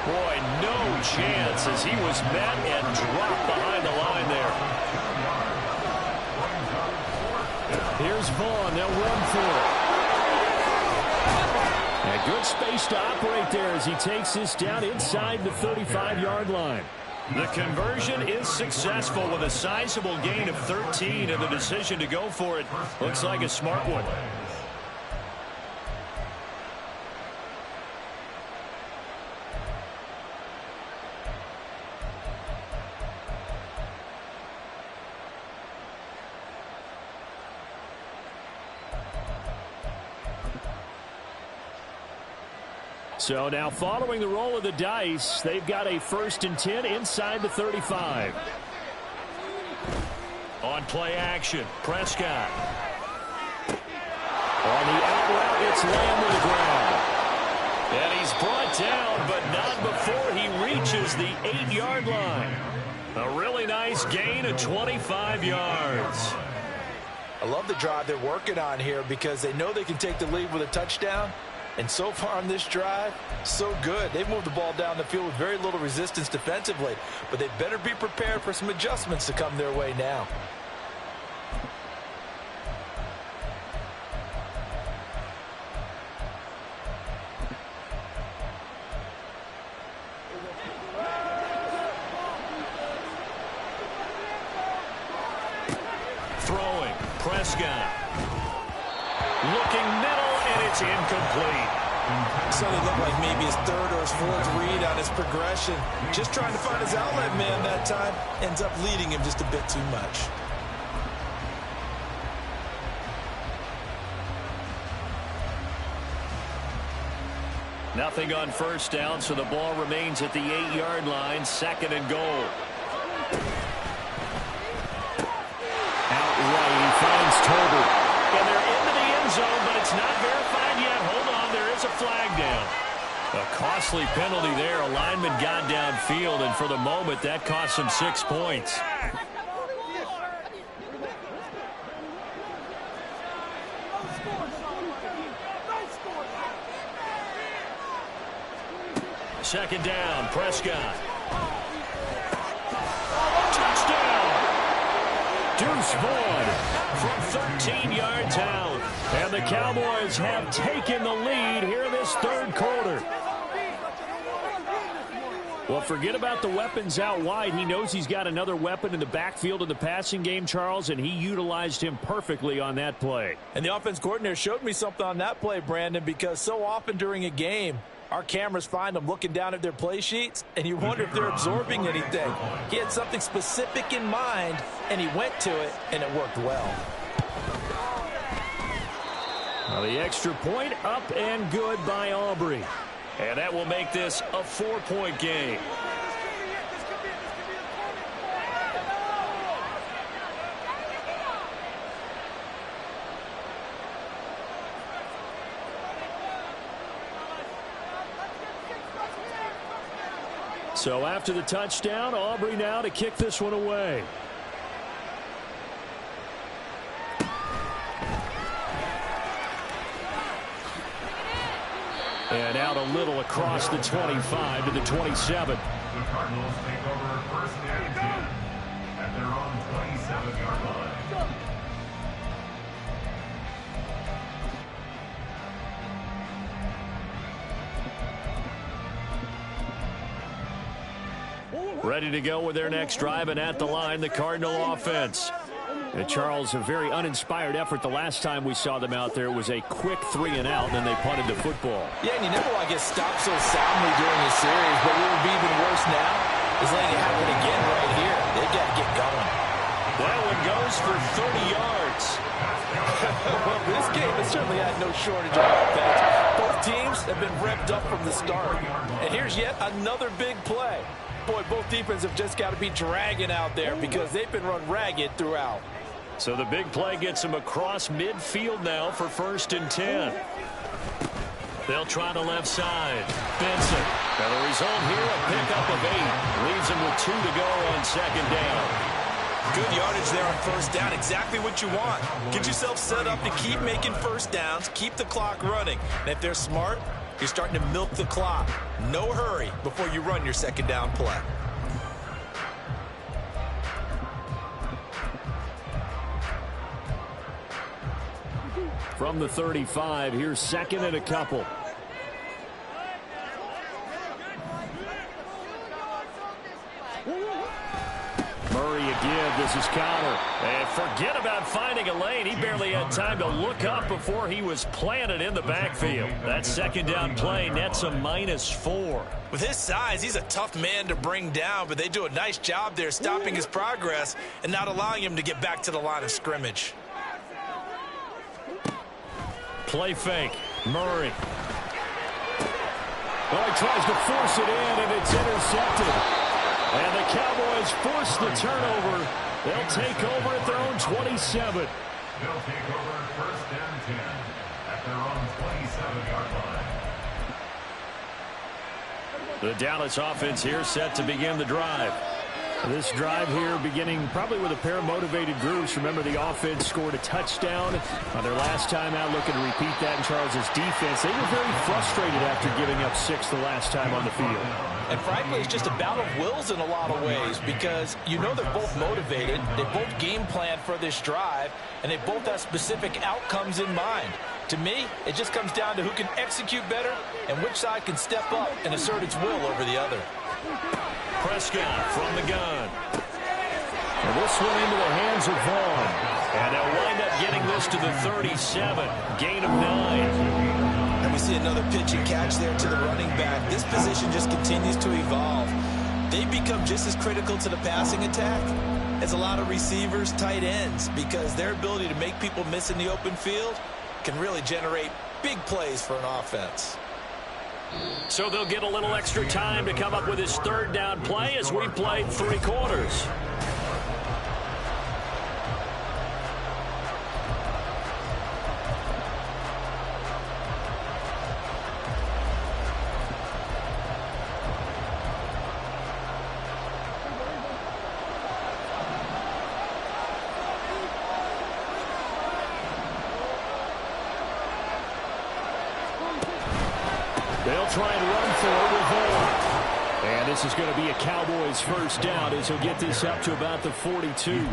Boy, no chance as he was met and dropped behind the line there. Here's Vaughn. They'll run for it. A good space to operate there as he takes this down inside the 35-yard line. The conversion is successful with a sizable gain of 13, and the decision to go for it looks like a smart one. So now following the roll of the dice, they've got a 1st and 10 inside the 35. On play action, Prescott. On the out route, it's Lamb to the ground. And he's brought down, but not before he reaches the 8-yard line. A really nice gain of 25 yards. I love the drive they're working on here because they know they can take the lead with a touchdown. And so far on this drive, so good. They've moved the ball down the field with very little resistance defensively. But they better be prepared for some adjustments to come their way now. Throwing, Prescott. Looking middle, and it's incomplete. Something looked like maybe his 3rd or his 4th read on his progression. Just trying to find his outlet man that time. Ends up leading him just a bit too much. Nothing on 1st down, so the ball remains at the 8-yard line, 2nd and goal. Outright, he finds Tolbert. And they're into the end zone, but it's not verified yet. Hold on, there is a flag down. A costly penalty there. A lineman got downfield, and for the moment, that cost him 6 points. Second down, Prescott. Touchdown! Deuce Vaughn from 13 yards out. And the Cowboys have taken the lead here in this 3rd quarter. Well, forget about the weapons out wide. He knows he's got another weapon in the backfield in the passing game, Charles, and he utilized him perfectly on that play. And the offense coordinator showed me something on that play, Brandon, because so often during a game, our cameras find them looking down at their play sheets, and you wonder if they're absorbing anything. He had something specific in mind, and he went to it, and it worked well. Well, the extra point up and good by Aubrey. And that will make this a 4-point game. So after the touchdown, Aubrey now to kick this one away. And out a little across the 25 to the 27. The Cardinals take over 1st and 10 at their own 27-yard line. Ready to go with their next drive, and at the line, the Cardinal offense. And Charles, a very uninspired effort the last time we saw them out there. It was a quick 3-and-out, and then they punted the football. Yeah, and you never want to get stopped so soundly during the series, but what would be even worse now is letting it happen again right here. They got to get going. That one goes for 30 yards. Well, this game has certainly had no shortage of offense. Both teams have been revved up from the start. And here's yet another big play. Boy, both defenses have just got to be dragging out there because they've been run ragged throughout. So the big play gets them across midfield now for 1st and 10. They'll try the left side. Benson. And the result here, a pickup of 8. Leaves them with 2 to go on 2nd down. Good yardage there on 1st down. Exactly what you want. Get yourself set up to keep making 1st downs. Keep the clock running. And if they're smart, you're starting to milk the clock. No hurry before you run your 2nd down play. From the 35, here's 2nd and a couple. goes his counter. And forget about finding a lane. He barely had time to look up before he was planted in the backfield. That second down play nets a -4. With his size, he's a tough man to bring down, but they do a nice job there stopping his progress and not allowing him to get back to the line of scrimmage. Play fake. Murray. Oh, he tries to force it in, and it's intercepted. And the Cowboys force the turnover. They'll take over at their own 27. They'll take over first and 10 at their own 27-yard line. The Dallas offense here set to begin the drive. This drive here beginning probably with a pair of motivated groups. Remember, the offense scored a touchdown on their last time out, looking to repeat that in Charles' defense. They were very frustrated after giving up 6 the last time on the field. And frankly, it's just a battle of wills in a lot of ways because you know they're both motivated, they both game plan for this drive, and they both have specific outcomes in mind. To me, it just comes down to who can execute better and which side can step up and assert its will over the other. Prescott from the gun. And this one into the hands of Vaughn. And they'll wind up getting this to the 37. Gain of 9. And we see another pitch and catch there to the running back. This position just continues to evolve. They become just as critical to the passing attack as a lot of receivers, tight ends, because their ability to make people miss in the open field can really generate big plays for an offense. So they'll get a little extra time to come up with his third down play as we played 3 quarters. They'll try and run for it with Vaughn. And this is going to be a Cowboys first down as he'll get this up to about the 42.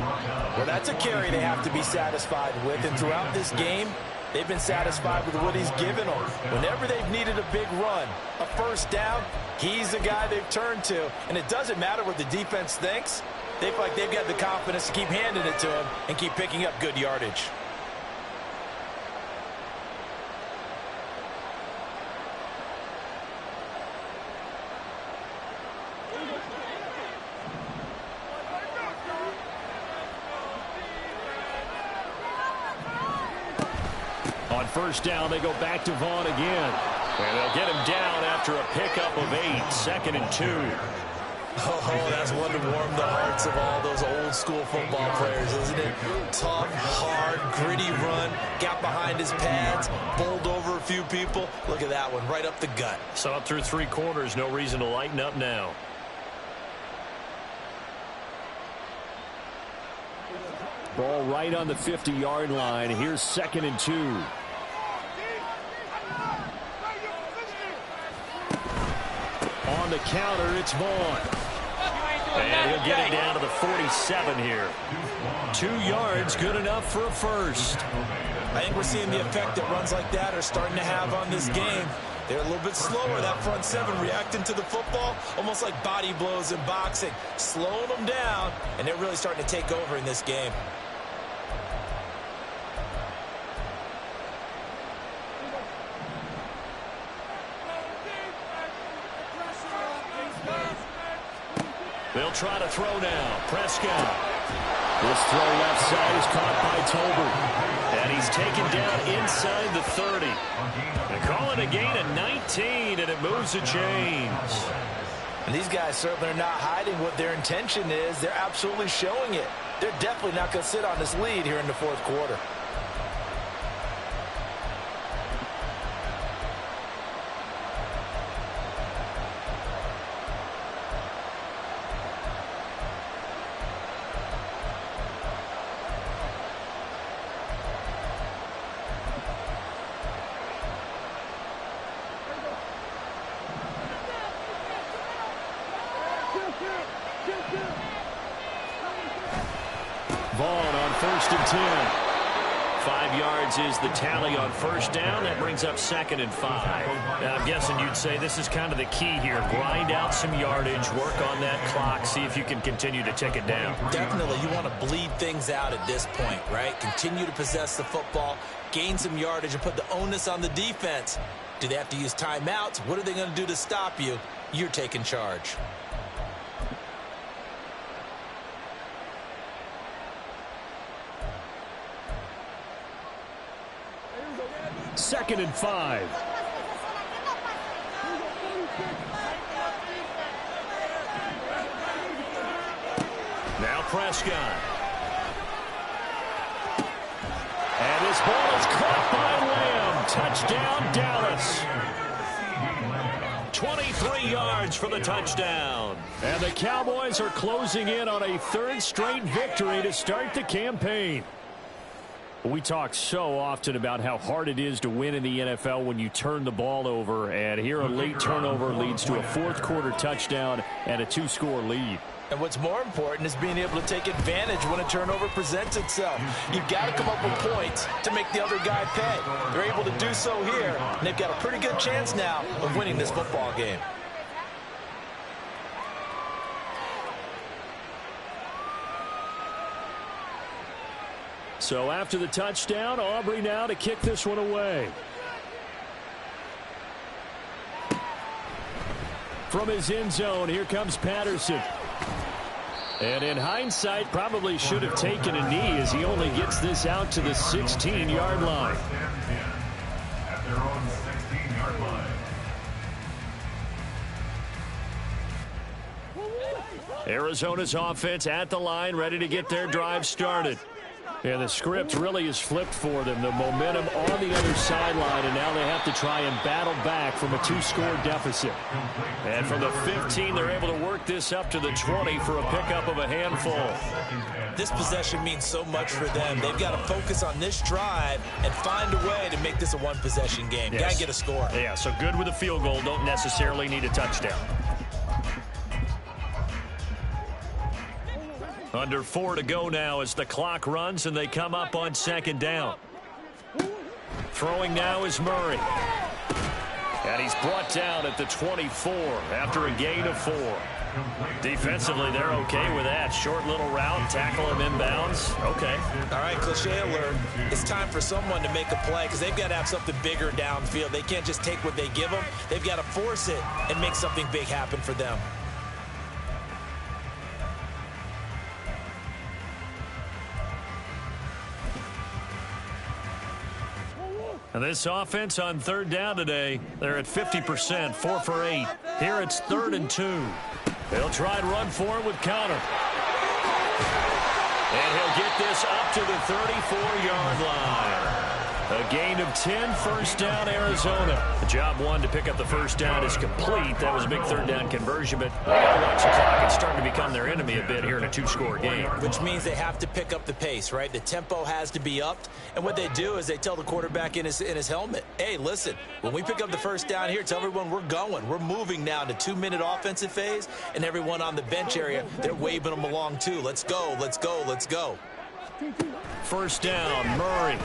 Well, that's a carry they have to be satisfied with. And throughout this game, they've been satisfied with what he's given them. Whenever they've needed a big run, a first down, he's the guy they've turned to. And it doesn't matter what the defense thinks. They feel like they've got the confidence to keep handing it to him and keep picking up good yardage. On first down, they go back to Vaughn again. And they'll get him down after a pickup of 8, 2nd and 2. Oh, that's one to warm the hearts of all those old-school football players, isn't it? Tough, hard, gritty run, got behind his pads, bowled over a few people. Look at that one, right up the gut. So up through 3 quarters, no reason to lighten up now. Ball right on the 50-yard line. Here's 2nd and 2. On the counter, it's Vaughn. And he'll get it down to the 47 here. 2 yards, good enough for a first. I think we're seeing the effect that runs like that are starting to have on this game. They're a little bit slower, that front 7 reacting to the football, almost like body blows in boxing, slowing them down, and they're really starting to take over in this game. They'll try to throw now. Prescott. This throw left side is caught by Tolbert. And he's taken down inside the 30. They call it a gain of 19, and it moves the chains. And these guys certainly are not hiding what their intention is. They're absolutely showing it. They're definitely not going to sit on this lead here in the 4th quarter. Vaughn on 1st and 10. 5 yards is the tally on first down. That brings up 2nd and 5. Now, I'm guessing you'd say this is kind of the key here. Grind out some yardage, work on that clock, see if you can continue to tick it down. Definitely, you want to bleed things out at this point, right? Continue to possess the football, gain some yardage, and put the onus on the defense. Do they have to use timeouts? What are they going to do to stop you? You're taking charge. Second and 5. Now Prescott. And this ball is caught by Lamb. Touchdown, Dallas. 23 yards for the touchdown. And the Cowboys are closing in on a 3rd straight victory to start the campaign. We talk so often about how hard it is to win in the NFL when you turn the ball over, and here a late turnover leads to a 4th quarter touchdown and a 2-score lead. And what's more important is being able to take advantage when a turnover presents itself. You've got to come up with points to make the other guy pay. They're able to do so here, and they've got a pretty good chance now of winning this football game. So after the touchdown, Aubrey now to kick this one away. From his end zone, here comes Patterson. And in hindsight, probably should have taken a knee as he only gets this out to the 16-yard line. At their own 16-yard line. Arizona's offense at the line, ready to get their drive started. Yeah, the script really is flipped for them. The momentum on the other sideline, and now they have to try and battle back from a 2-score deficit. And from the 15, they're able to work this up to the 20 for a pickup of a handful. This possession means so much for them. They've got to focus on this drive and find a way to make this a 1-possession game. Yes. Got to get a score. Yeah, so good with a field goal. Don't necessarily need a touchdown. Under 4 to go now as the clock runs and they come up on 2nd down. Throwing now is Murray. And he's brought down at the 24 after a gain of 4. Defensively, they're okay with that. Short little route, tackle him inbounds. Okay. All right, cliche alert. It's time for someone to make a play because they've got to have something bigger downfield. They can't just take what they give them. They've got to force it and make something big happen for them. And this offense on 3rd down today, they're at 50%, 4 for 8. Here it's 3rd and 2. They'll try and run for it with Connor. And he'll get this up to the 34-yard line. A gain of 10, first down, Arizona. Job 1 to pick up the first down is complete. That was a big 3rd down conversion, but they got to watch the clock. It's starting to become their enemy a bit here in a 2-score game. Which means they have to pick up the pace, right? The tempo has to be upped. And what they do is they tell the quarterback in his helmet, hey, listen, when we pick up the first down here, tell everyone we're going. We're moving now to 2-minute offensive phase, and everyone on the bench area, they're waving them along too. Let's go, let's go, let's go. First down, Murray.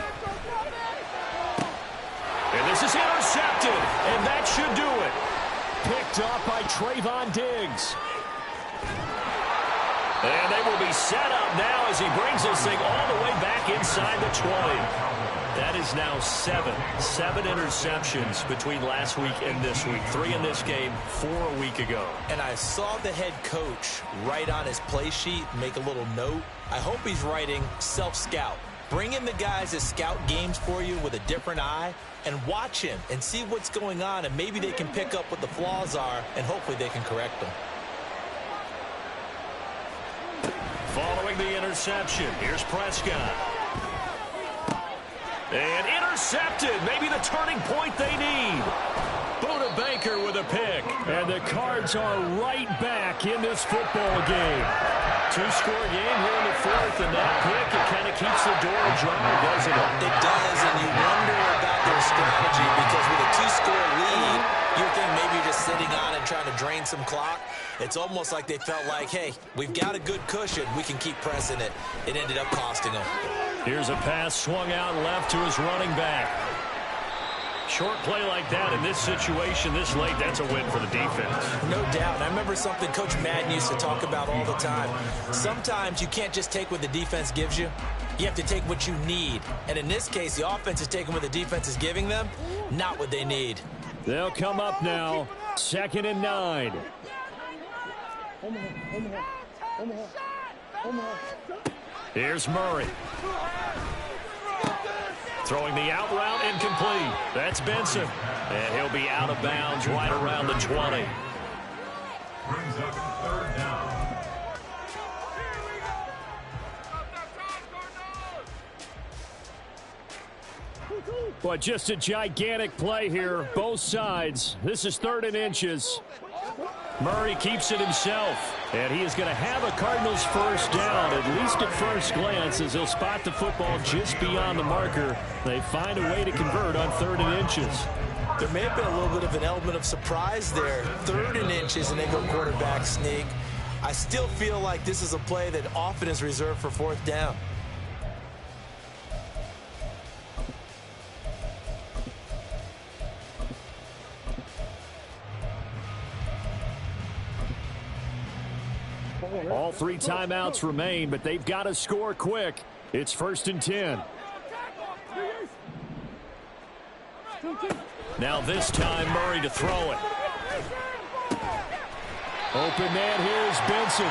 And this is intercepted, and that should do it. Picked up by Trayvon Diggs. And they will be set up now as he brings this thing all the way back inside the 20. That is now 7 interceptions between last week and this week. 3 in this game, 4 a week ago. And I saw the head coach write on his play sheet, make a little note. I hope he's writing self-scout. Bring in the guys that scout games for you with a different eye and watch him and see what's going on, and maybe they can pick up what the flaws are, and hopefully they can correct them. Following the interception, here's Prescott. And intercepted, maybe the turning point they need. Buda Baker with a pick. And the Cards are right back in this football game. 2-score game here in the 4th, and that pick, it kind of keeps the door ajar, doesn't it? It does, and you wonder about their strategy because with a 2-score lead, you think maybe you're just sitting on and trying to drain some clock. It's almost like they felt like, hey, we've got a good cushion. We can keep pressing it. It ended up costing them. Here's a pass swung out left to his running back. Short play like that in this situation this late, that's a win for the defense. No doubt. I remember something Coach Madden used to talk about all the time. Sometimes you can't just take what the defense gives you. You have to take what you need. And in this case, the offense is taking what the defense is giving them, not what they need. They'll come up now. 2nd and 9. Here's Murray. Throwing the out route incomplete. That's Benson. And he'll be out of bounds right around the 20. Brings up 3rd down. But just a gigantic play here, both sides. This is 3rd and inches. Murray keeps it himself, and he is going to have a Cardinals first down, at least at first glance, as he'll spot the football just beyond the marker. They find a way to convert on 3rd and inches. There may have been a little bit of an element of surprise there. 3rd and inches, and they go quarterback sneak. I still feel like this is a play that often is reserved for 4th down. All 3 timeouts remain, but they've got to score quick. It's 1st and 10. Now this time, Murray to throw it. Open man here is Benson.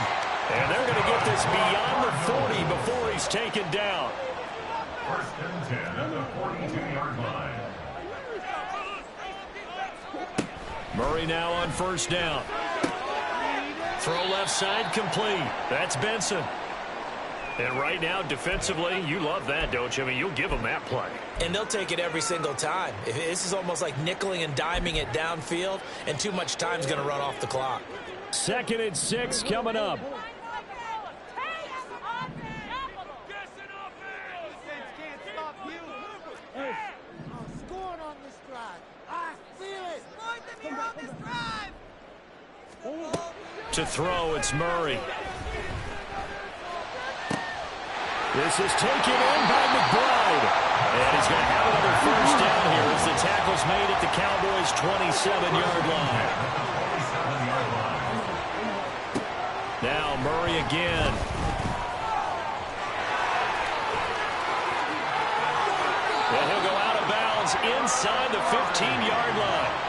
And they're going to get this beyond the 40 before he's taken down. 1st and 10 at the 42-yard line. Murray now on 1st down. Throw left side complete. That's Benson. And right now, defensively, you love that, don't you? I mean, you'll give them that play. And they'll take it every single time. This is almost like nickeling and diming it downfield, and too much time's going to run off the clock. 2nd and 6 coming up. To throw, it's Murray. This is taken in by McBride. And he's going to have another first down here as the tackle's made at the Cowboys' 27-yard line. Now Murray again. And he'll go out of bounds inside the 15-yard line.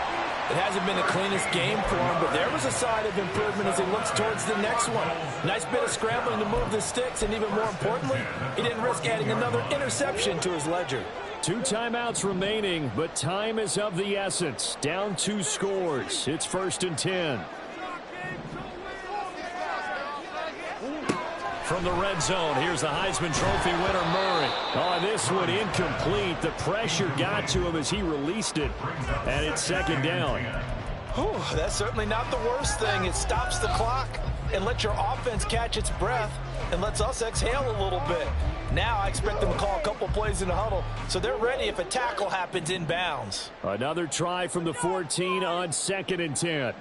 It hasn't been the cleanest game for him, but there was a sign of improvement as he looks towards the next one. Nice bit of scrambling to move the sticks, and even more importantly, he didn't risk adding another interception to his ledger. 2 timeouts remaining, but time is of the essence. Down 2 scores. It's 1st and 10. From the red zone, here's the Heisman Trophy winner, Murray. Oh, this one incomplete. The pressure got to him as he released it, and it's 2nd down. Whew, that's certainly not the worst thing. It stops the clock and lets your offense catch its breath and lets us exhale a little bit. Now I expect them to call a couple plays in the huddle, so they're ready if a tackle happens in bounds. Another try from the 14 on 2nd and 10.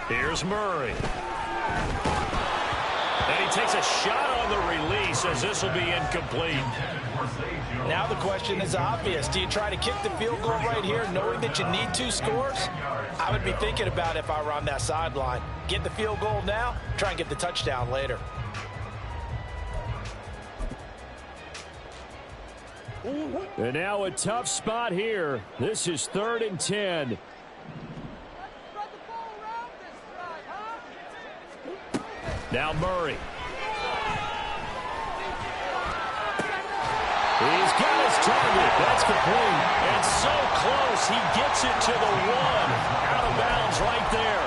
Here's Murray. And he takes a shot on the release as this will be incomplete. Now the question is obvious. Do you try to kick the field goal right here knowing that you need 2 scores? I would be thinking about it if I were on that sideline. Get the field goal now, try and get the touchdown later. And now a tough spot here. This is 3rd and 10. Now Murray. He's got his target. That's complete. And so close, he gets it to the 1. Out of bounds right there.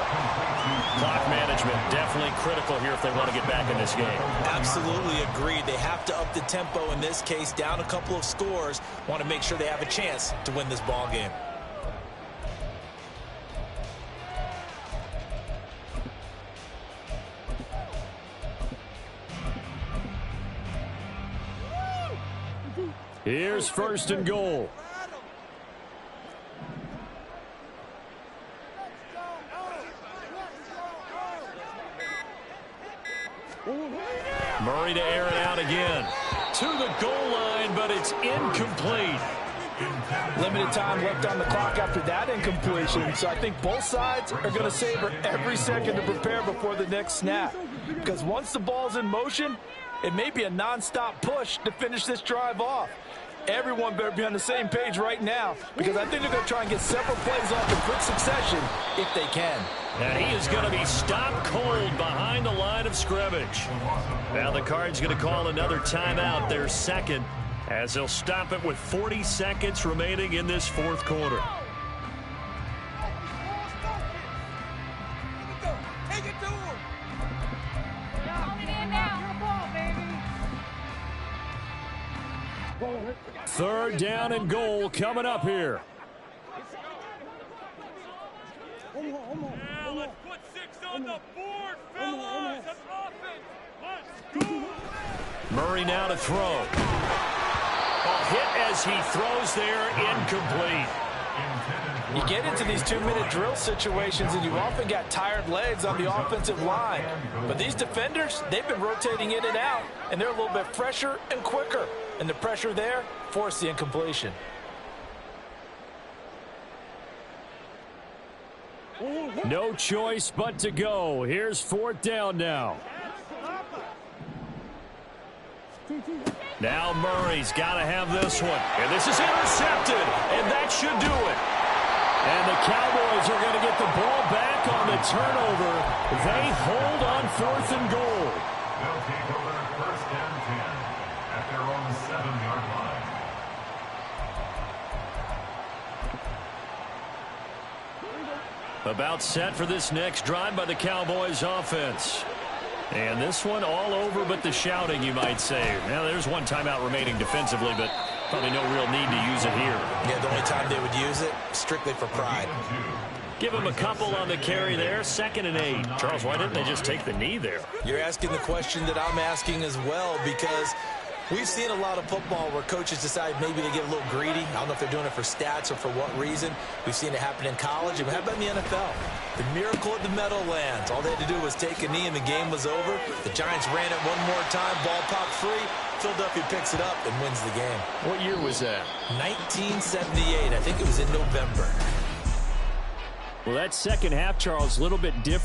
Clock management definitely critical here if they want to get back in this game. Absolutely agreed. They have to up the tempo in this case, down a couple of scores. Want to make sure they have a chance to win this ball game. Here's 1st and goal. Murray to air it out again. To the goal line, but it's incomplete. Limited time left on the clock after that incompletion, so I think both sides are going to savor every second to prepare before the next snap. Because once the ball's in motion, it may be a non-stop push to finish this drive off. Everyone better be on the same page right now, because I think they're going to try and get several plays off in quick succession if they can. And he is going to be stopped cold behind the line of scrimmage. Now the Cards going to call another timeout, their second, as they'll stop it with 40 seconds remaining in this fourth quarter. Take it to him. Third down and goal coming up here. Now let's put 6 on the board, fellas. That's offense. Let's go. Murray now to throw. A hit as he throws there, incomplete. You get into these 2-minute drill situations and you often got tired legs on the offensive line. But these defenders, they've been rotating in and out, and they're a little bit fresher and quicker. And the pressure there forced the incompletion. No choice but to go. Here's fourth down now. Now Murray's got to have this one. And this is intercepted. And that should do it. And the Cowboys are going to get the ball back on the turnover. They hold on fourth and goal. They'll take over first down 10 at their own 7-yard line. About set for this next drive by the Cowboys offense. And this one all over but the shouting, you might say. Now, there's one timeout remaining defensively, but probably no real need to use it here. Yeah, the only time they would use it, strictly for pride. Give him a couple on the carry there, 2nd and 8. Charles, why didn't they just take the knee there? You're asking the question that I'm asking as well, because we've seen a lot of football where coaches decide maybe they get a little greedy. I don't know if they're doing it for stats or for what reason. We've seen it happen in college. And how about in the NFL? The miracle of the Meadowlands. All they had to do was take a knee and the game was over. The Giants ran it one more time. Ball popped free. Philadelphia picks it up and wins the game. What year was that? 1978. I think it was in November. Well, that second half, Charles, a little bit different.